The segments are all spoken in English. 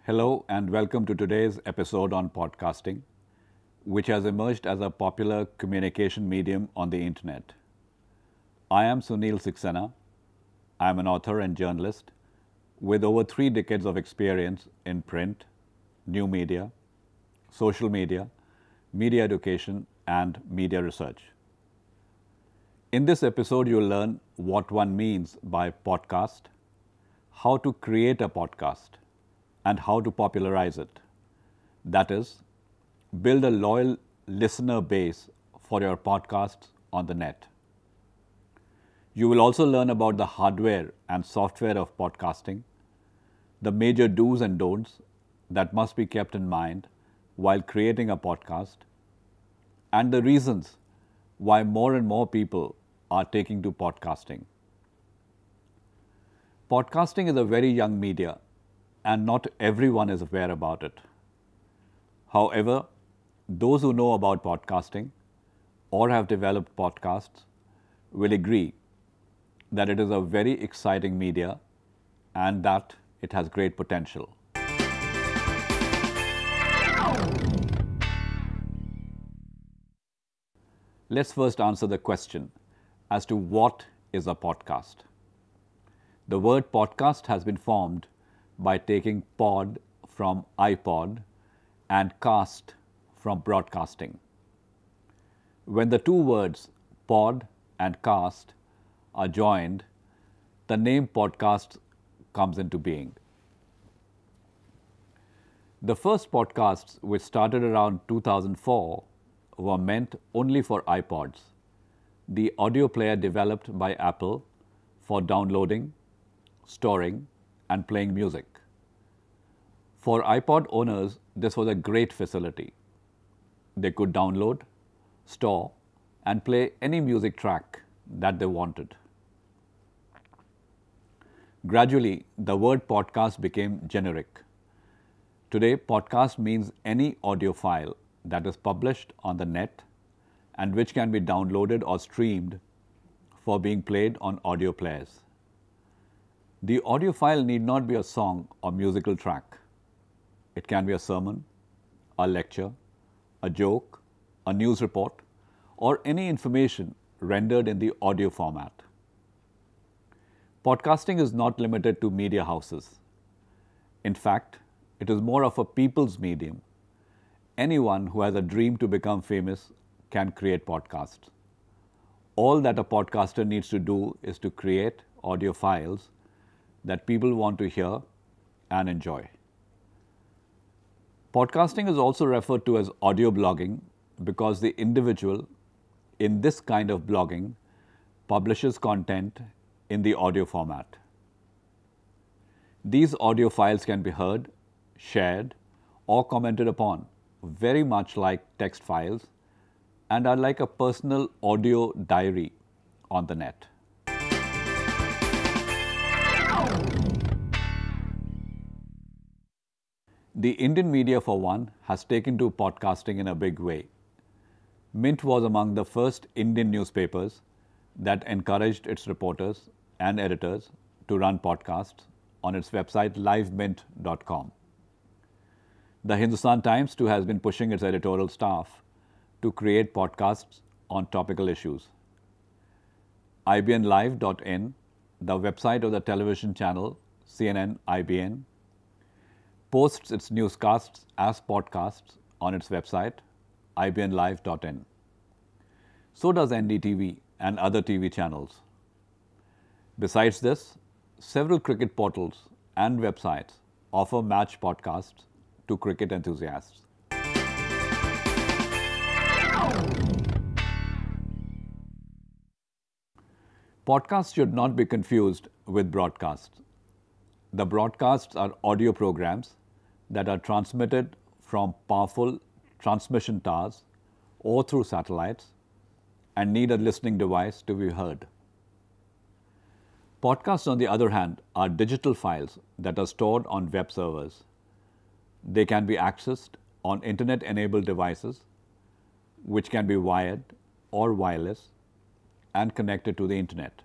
Hello and welcome to today's episode on podcasting, which has emerged as a popular communication medium on the internet. I am Sunil Saxena. I am an author and journalist with over 3 decades of experience in print, new media, social media, media education, and media research. In this episode, you'll learn what one means by podcast, how to create a podcast, and how to popularize it. That is, build a loyal listener base for your podcasts on the net. You will also learn about the hardware and software of podcasting, the major do's and don'ts that must be kept in mind while creating a podcast, and the reasons why more and more people are taking to podcasting. Podcasting is a very young media, and not everyone is aware about it. However, those who know about podcasting or have developed podcasts will agree that it is a very exciting media and that it has great potential. Let's first answer the question as to what is a podcast. The word podcast has been formed by taking pod from iPod and cast from broadcasting. When the two words pod and cast are joined, the name podcast comes into being. The first podcasts, which started around 2004, were meant only for iPods, the audio player developed by Apple for downloading, storing, and playing music. For iPod owners, this was a great facility. They could download, store, and play any music track that they wanted. Gradually, the word podcast became generic. Today, podcast means any audio file that is published on the net and which can be downloaded or streamed for being played on audio players. The audio file need not be a song or musical track. It can be a sermon, a lecture, a joke, a news report, or any information rendered in the audio format. Podcasting is not limited to media houses. In fact, it is more of a people's medium. Anyone who has a dream to become famous can create podcasts. All that a podcaster needs to do is to create audio files that people want to hear and enjoy. Podcasting is also referred to as audio blogging because the individual in this kind of blogging publishes content in the audio format. These audio files can be heard, shared, or commented upon, very much like text files, and are like a personal audio diary on the net. The Indian media, for one, has taken to podcasting in a big way. Mint was among the first Indian newspapers that encouraged its reporters and editors to run podcasts on its website livemint.com. The Hindustan Times too has been pushing its editorial staff to create podcasts on topical issues. IBNlive.in, the website of the television channel CNN IBN, posts its newscasts as podcasts on its website ibnlive.in. So does NDTV and other TV channels. Besides this, several cricket portals and websites offer match podcasts to cricket enthusiasts. Podcasts should not be confused with broadcasts. The broadcasts are audio programs that are transmitted from powerful transmission towers or through satellites and need a listening device to be heard. Podcasts, on the other hand, are digital files that are stored on web servers. They can be accessed on internet-enabled devices, which can be wired or wireless and connected to the internet.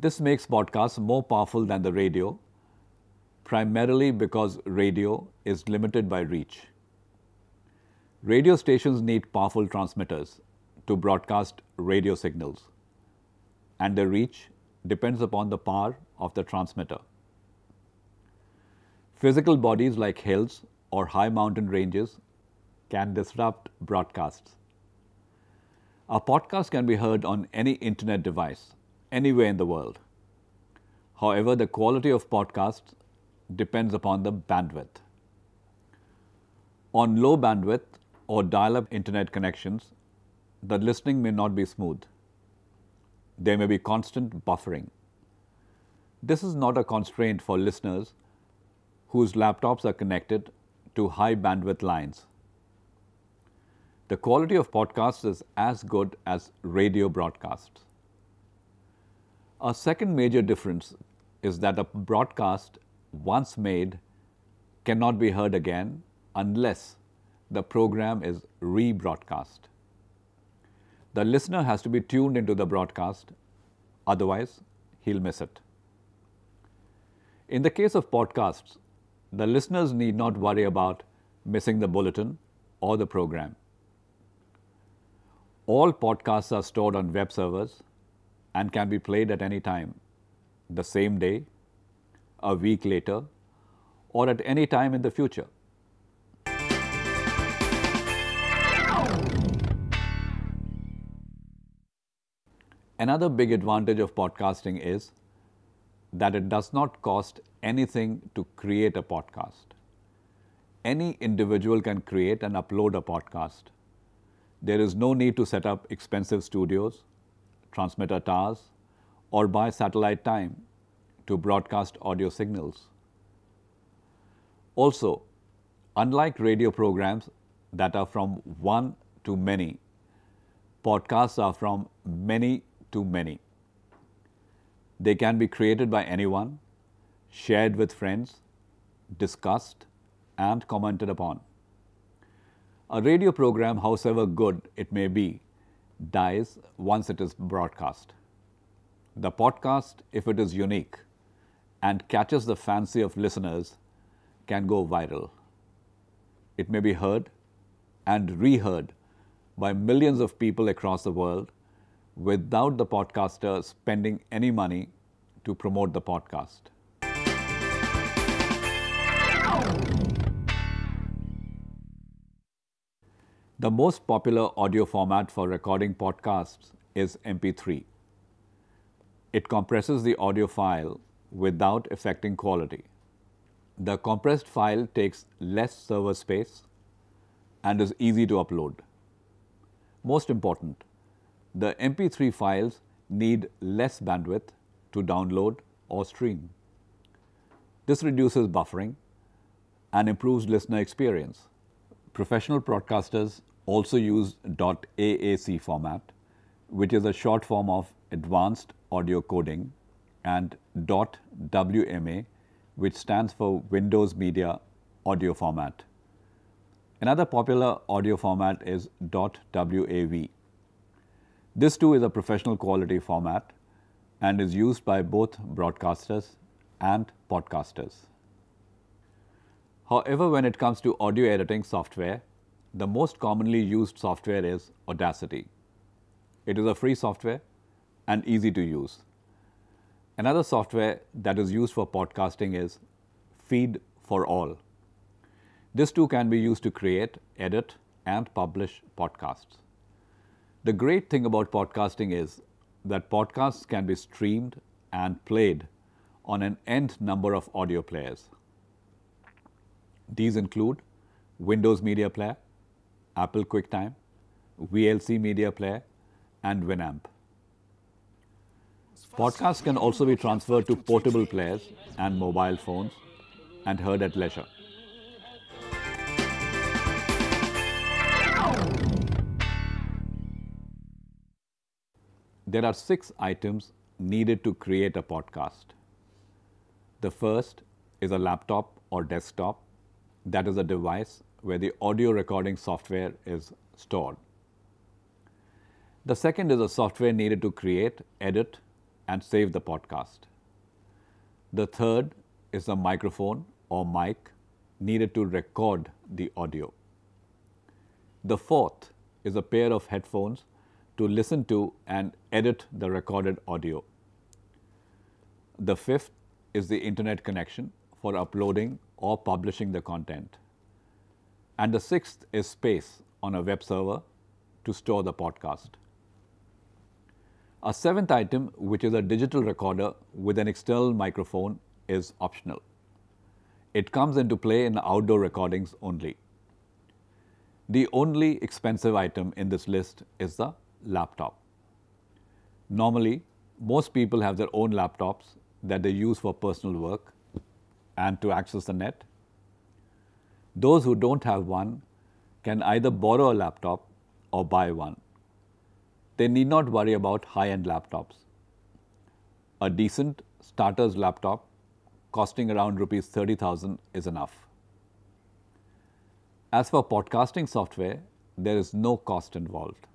This makes podcasts more powerful than the radio, primarily because radio is limited by reach. Radio stations need powerful transmitters to broadcast radio signals, and their reach depends upon the power of the transmitter. Physical bodies like hills or high mountain ranges can disrupt broadcasts. A podcast can be heard on any internet device, anywhere in the world. However, the quality of podcasts depends upon the bandwidth. On low bandwidth or dial-up internet connections, the listening may not be smooth. There may be constant buffering. This is not a constraint for listeners whose laptops are connected to high bandwidth lines. The quality of podcasts is as good as radio broadcasts. A second major difference is that a broadcast once made cannot be heard again unless the program is rebroadcast. The listener has to be tuned into the broadcast, otherwise he'll miss it. In the case of podcasts, the listeners need not worry about missing the bulletin or the program. All podcasts are stored on web servers and can be played at any time, the same day, a week later, or at any time in the future. Another big advantage of podcasting is that it does not cost anything to create a podcast. Any individual can create and upload a podcast. There is no need to set up expensive studios, transmitter towers, or buy satellite time to broadcast audio signals. Also, unlike radio programs that are from one to many, podcasts are from many to many. They can be created by anyone, shared with friends, discussed, and commented upon. A radio program, however good it may be, dies once it is broadcast. The podcast, if it is unique and catches the fancy of listeners, can go viral. It may be heard and reheard by millions of people across the world without the podcaster spending any money to promote the podcast. The most popular audio format for recording podcasts is MP3. It compresses the audio file without affecting quality. The compressed file takes less server space and is easy to upload. Most important, the MP3 files need less bandwidth to download or stream. This reduces buffering and improves listener experience. Professional broadcasters also use .AAC format, which is a short form of Advanced Audio Coding, and .WMA, which stands for Windows Media Audio Format. Another popular audio format is .WAV. This too is a professional quality format and is used by both broadcasters and podcasters. However, when it comes to audio editing software, the most commonly used software is Audacity. It is a free software and easy to use. Another software that is used for podcasting is Feed for All. This too can be used to create, edit, and publish podcasts. The great thing about podcasting is that podcasts can be streamed and played on an n number of audio players. These include Windows Media Player, Apple QuickTime, VLC Media Player, and Winamp. Podcasts can also be transferred to portable players and mobile phones and heard at leisure. There are 6 items needed to create a podcast. The first is a laptop or desktop, that is a device where the audio recording software is stored. The second is a software needed to create, edit, and save the podcast. The third is a microphone or mic needed to record the audio. The fourth is a pair of headphones to listen to and edit the recorded audio. The fifth is the internet connection for uploading or publishing the content. And the sixth is space on a web server to store the podcast. A seventh item, which is a digital recorder with an external microphone, is optional. It comes into play in outdoor recordings only. The only expensive item in this list is the laptop. Normally, most people have their own laptops that they use for personal work and to access the net. Those who don't have one can either borrow a laptop or buy one. They need not worry about high-end laptops. A decent starter's laptop costing around rupees 30,000 is enough. As for podcasting software, there is no cost involved.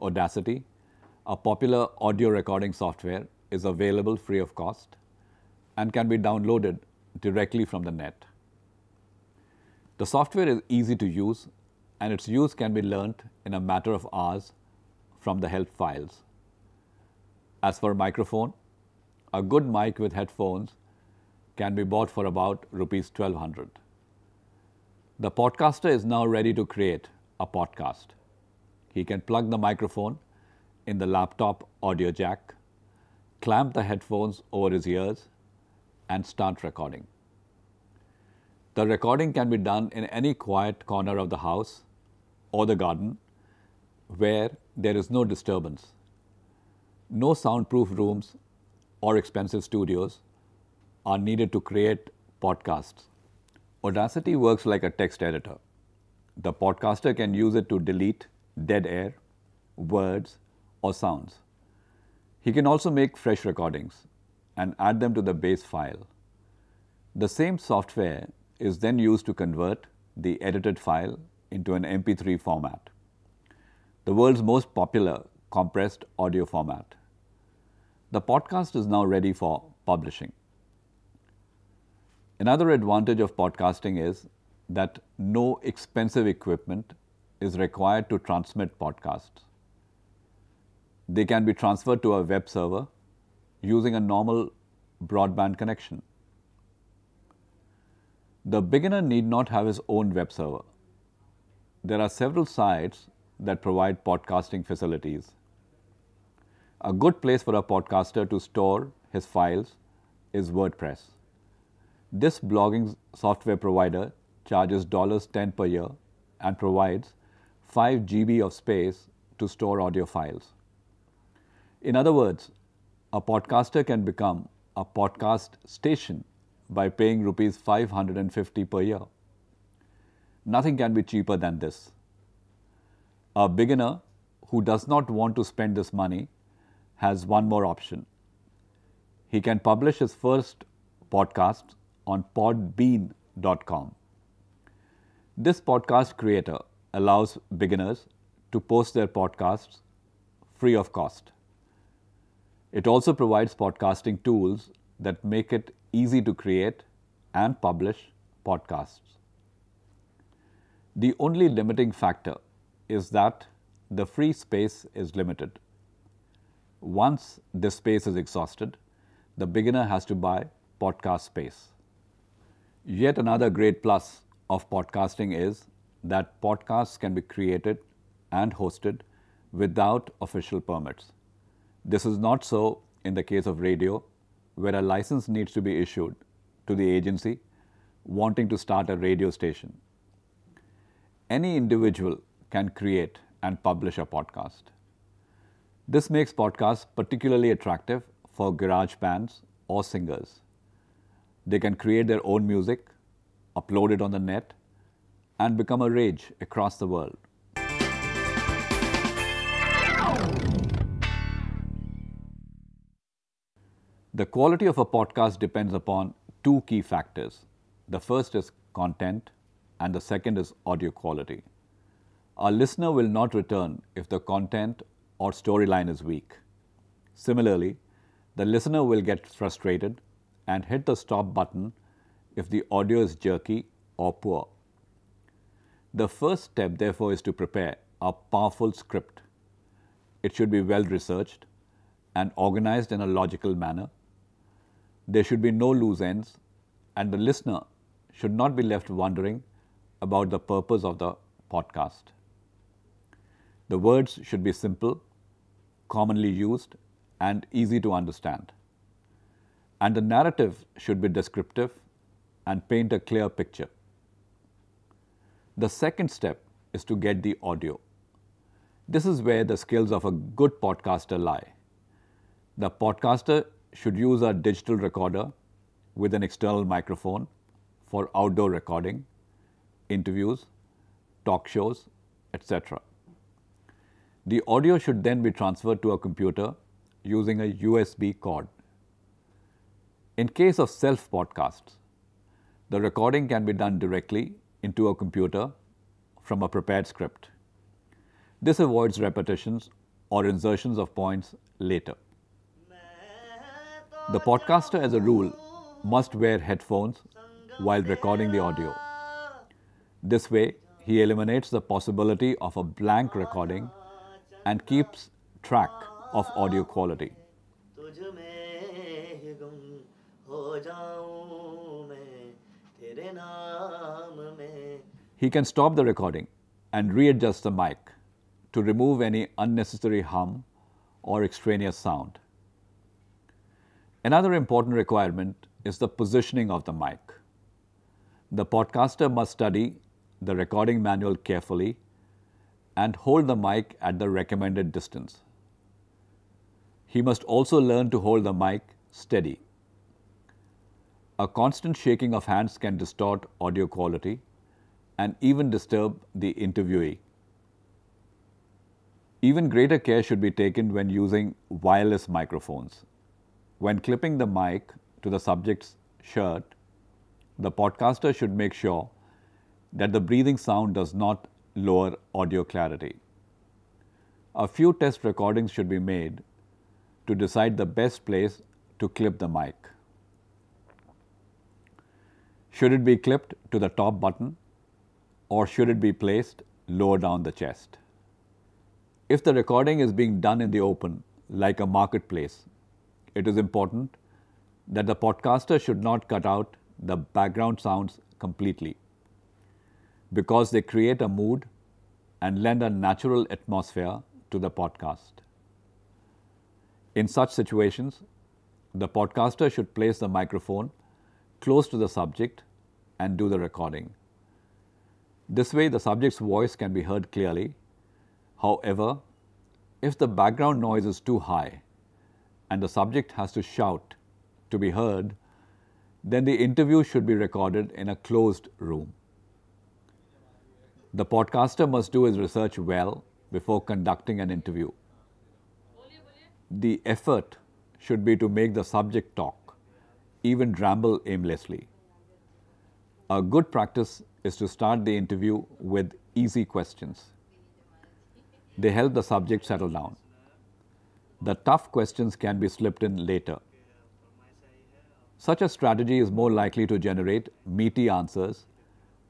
Audacity, a popular audio recording software, is available free of cost and can be downloaded directly from the net. The software is easy to use and its use can be learnt in a matter of hours from the help files. As for microphone, a good mic with headphones can be bought for about rupees 1200. The podcaster is now ready to create a podcast. He can plug the microphone in the laptop audio jack, clamp the headphones over his ears, and start recording. The recording can be done in any quiet corner of the house or the garden where there is no disturbance. No soundproof rooms or expensive studios are needed to create podcasts. Audacity works like a text editor. The podcaster can use it to delete dead air, words, or sounds. He can also make fresh recordings and add them to the base file. The same software is then used to convert the edited file into an MP3 format, the world's most popular compressed audio format. The podcast is now ready for publishing. Another advantage of podcasting is that no expensive equipment is required to transmit podcasts. They can be transferred to a web server using a normal broadband connection. The beginner need not have his own web server. There are several sites that provide podcasting facilities. A good place for a podcaster to store his files is WordPress. This blogging software provider charges $10 per year and provides 5 GB of space to store audio files. In other words, a podcaster can become a podcast station by paying rupees 550 per year. Nothing can be cheaper than this. A beginner who does not want to spend this money has one more option. He can publish his first podcast on podbean.com. This podcast creator allows beginners to post their podcasts free of cost. It also provides podcasting tools that make it easy to create and publish podcasts. The only limiting factor is that the free space is limited. Once this space is exhausted, the beginner has to buy podcast space. Yet another great plus of podcasting is that podcasts can be created and hosted without official permits. This is not so in the case of radio, where a license needs to be issued to the agency wanting to start a radio station. Any individual can create and publish a podcast. This makes podcasts particularly attractive for garage bands or singers. They can create their own music, upload it on the net, and become a rage across the world. The quality of a podcast depends upon two key factors. The first is content and the second is audio quality. Our listener will not return if the content or storyline is weak. Similarly, The listener will get frustrated and hit the stop button if the audio is jerky or poor. The first step, therefore, is to prepare a powerful script. It should be well researched and organized in a logical manner. There should be no loose ends, and the listener should not be left wondering about the purpose of the podcast. The words should be simple, commonly used, and easy to understand. And the narrative should be descriptive and paint a clear picture. The second step is to get the audio. This is where the skills of a good podcaster lie. The podcaster should use a digital recorder with an external microphone for outdoor recording, interviews, talk shows, etc. The audio should then be transferred to a computer using a USB cord. In case of self-podcasts, the recording can be done directly into a computer from a prepared script. This avoids repetitions or insertions of points later. The podcaster, as a rule, must wear headphones while recording the audio. This way, he eliminates the possibility of a blank recording and keeps track of audio quality. He can stop the recording and readjust the mic to remove any unnecessary hum or extraneous sound. Another important requirement is the positioning of the mic. The podcaster must study the recording manual carefully and hold the mic at the recommended distance. He must also learn to hold the mic steady. A constant shaking of hands can distort audio quality and even disturb the interviewee. Even greater care should be taken when using wireless microphones. When clipping the mic to the subject's shirt, the podcaster should make sure that the breathing sound does not lower audio clarity. A few test recordings should be made to decide the best place to clip the mic. Should it be clipped to the top button, or should it be placed lower down the chest? If the recording is being done in the open, like a marketplace, it is important that the podcaster should not cut out the background sounds completely, because they create a mood and lend a natural atmosphere to the podcast. In such situations, the podcaster should place the microphone close to the subject and do the recording. This way, the subject's voice can be heard clearly. However, if the background noise is too high and the subject has to shout to be heard, then the interview should be recorded in a closed room. The podcaster must do his research well before conducting an interview. The effort should be to make the subject talk, even ramble aimlessly. A good practice is to start the interview with easy questions. They help the subject settle down. The tough questions can be slipped in later. Such a strategy is more likely to generate meaty answers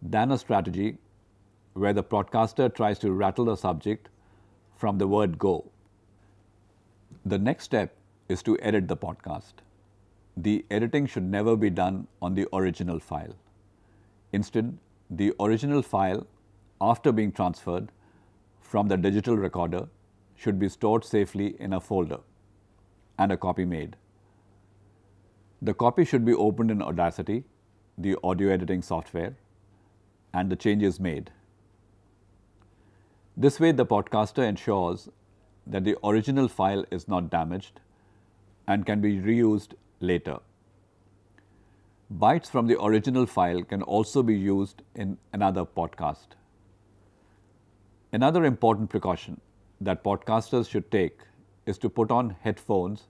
than a strategy where the podcaster tries to rattle the subject from the word go. The next step is to edit the podcast. The editing should never be done on the original file. Instead, the original file, after being transferred from the digital recorder, should be stored safely in a folder and a copy made. The copy should be opened in Audacity, the audio editing software, and the changes made. This way, the podcaster ensures that the original file is not damaged and can be reused later. Bytes from the original file can also be used in another podcast. Another important precaution that podcasters should take is to put on headphones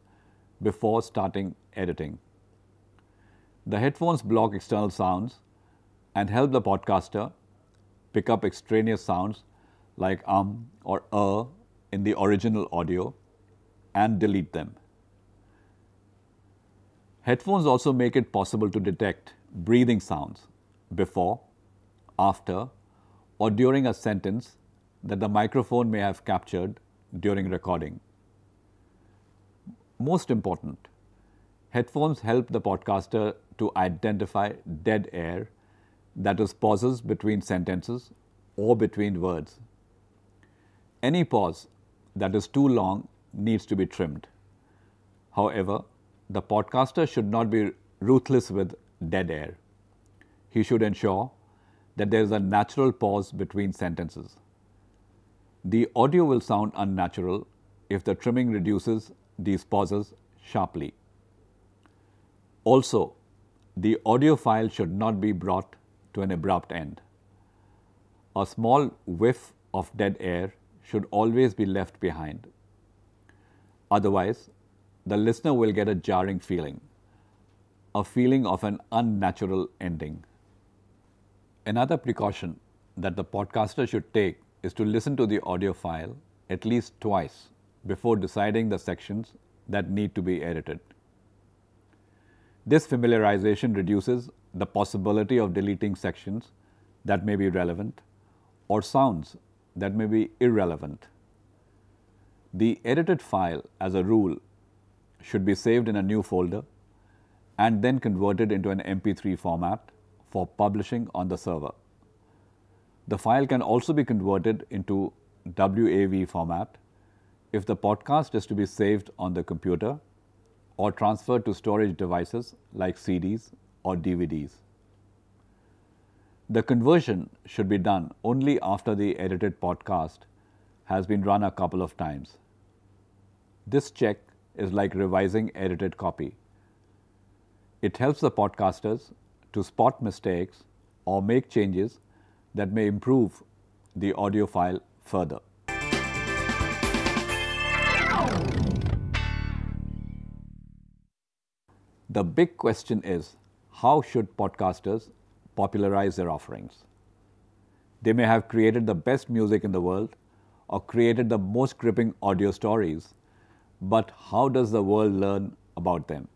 before starting editing. The headphones block external sounds and help the podcaster pick up extraneous sounds like or in the original audio and delete them. Headphones also make it possible to detect breathing sounds before, after, or during a sentence that the microphone may have captured during recording. Most important, headphones help the podcaster to identify dead air, that is, pauses between sentences or between words. Any pause that is too long needs to be trimmed. However, the podcaster should not be ruthless with dead air. He should ensure that there is a natural pause between sentences. The audio will sound unnatural if the trimming reduces these pauses sharply. Also, the audio file should not be brought to an abrupt end. A small whiff of dead air should always be left behind. Otherwise, the listener will get a jarring feeling, a feeling of an unnatural ending. Another precaution that the podcaster should take is to listen to the audio file at least twice before deciding the sections that need to be edited. This familiarization reduces the possibility of deleting sections that may be relevant or sounds that may be irrelevant. The edited file, as a rule, should be saved in a new folder and then converted into an MP3 format for publishing on the server. The file can also be converted into WAV format if the podcast is to be saved on the computer or transferred to storage devices like CDs or DVDs. The conversion should be done only after the edited podcast has been run a couple of times. This check is like revising edited copy. It helps the podcasters to spot mistakes or make changes that may improve the audio file further. The big question is, how should podcasters popularize their offerings? They may have created the best music in the world or created the most gripping audio stories, but how does the world learn about them?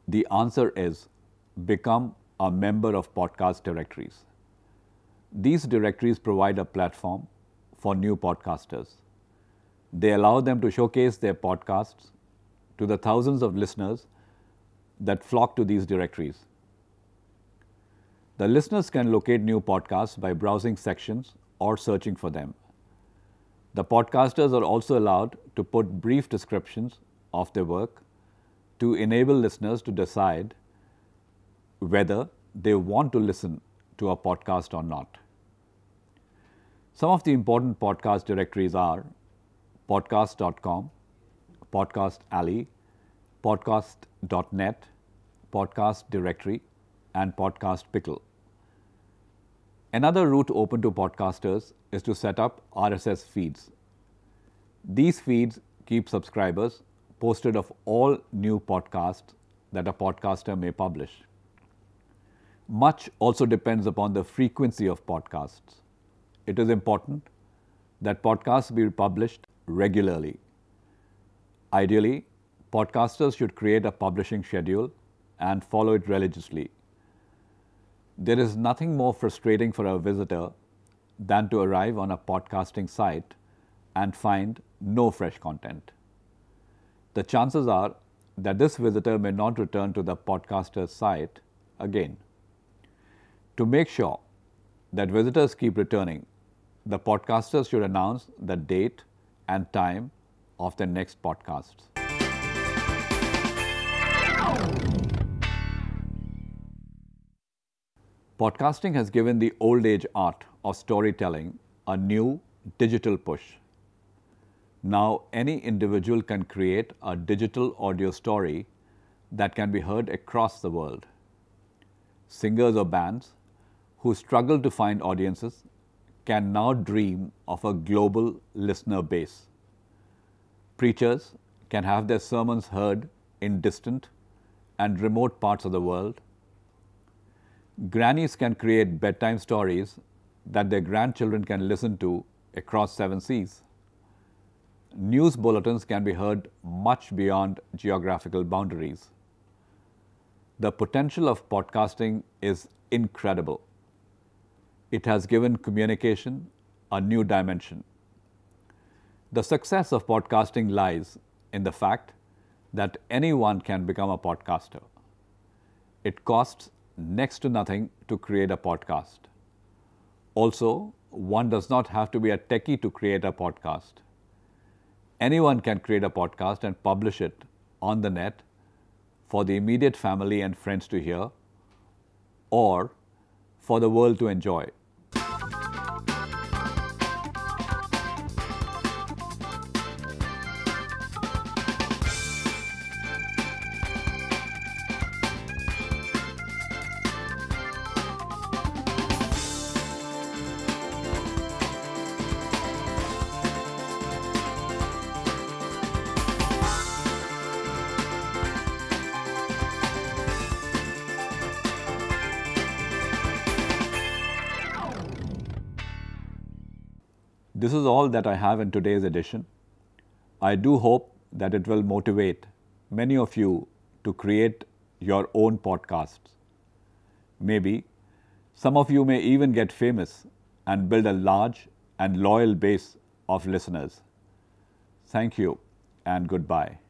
The answer is, become a member of podcast directories. These directories provide a platform for new podcasters. They allow them to showcase their podcasts to the thousands of listeners that flock to these directories. The listeners can locate new podcasts by browsing sections or searching for them. The podcasters are also allowed to put brief descriptions of their work to enable listeners to decide whether they want to listen to a podcast or not. Some of the important podcast directories are podcast.com, Podcast Alley, podcast.net, Podcast Directory, and Podcast Pickle. Another route open to podcasters is to set up RSS feeds. These feeds keep subscribers posted of all new podcasts that a podcaster may publish. Much also depends upon the frequency of podcasts. It is important that podcasts be published regularly. Ideally, podcasters should create a publishing schedule and follow it religiously. There is nothing more frustrating for a visitor than to arrive on a podcasting site and find no fresh content. The chances are that this visitor may not return to the podcaster's site again. To make sure that visitors keep returning, the podcasters should announce the date and time of their next podcasts. Podcasting has given the old age art of storytelling a new digital push. Now, any individual can create a digital audio story that can be heard across the world. Singers or bands who struggle to find audiences can now dream of a global listener base. Preachers can have their sermons heard in distant and remote parts of the world. Grannies can create bedtime stories that their grandchildren can listen to across 7 seas. news bulletins can be heard much beyond geographical boundaries. The potential of podcasting is incredible. It has given communication a new dimension. The success of podcasting lies in the fact that anyone can become a podcaster. It costs next to nothing to create a podcast. Also, one does not have to be a techie to create a podcast. Anyone can create a podcast and publish it on the net for the immediate family and friends to hear, or for the world to enjoy. This is all that I have in today's edition. I do hope that it will motivate many of you to create your own podcasts. Maybe some of you may even get famous and build a large and loyal base of listeners. Thank you and goodbye.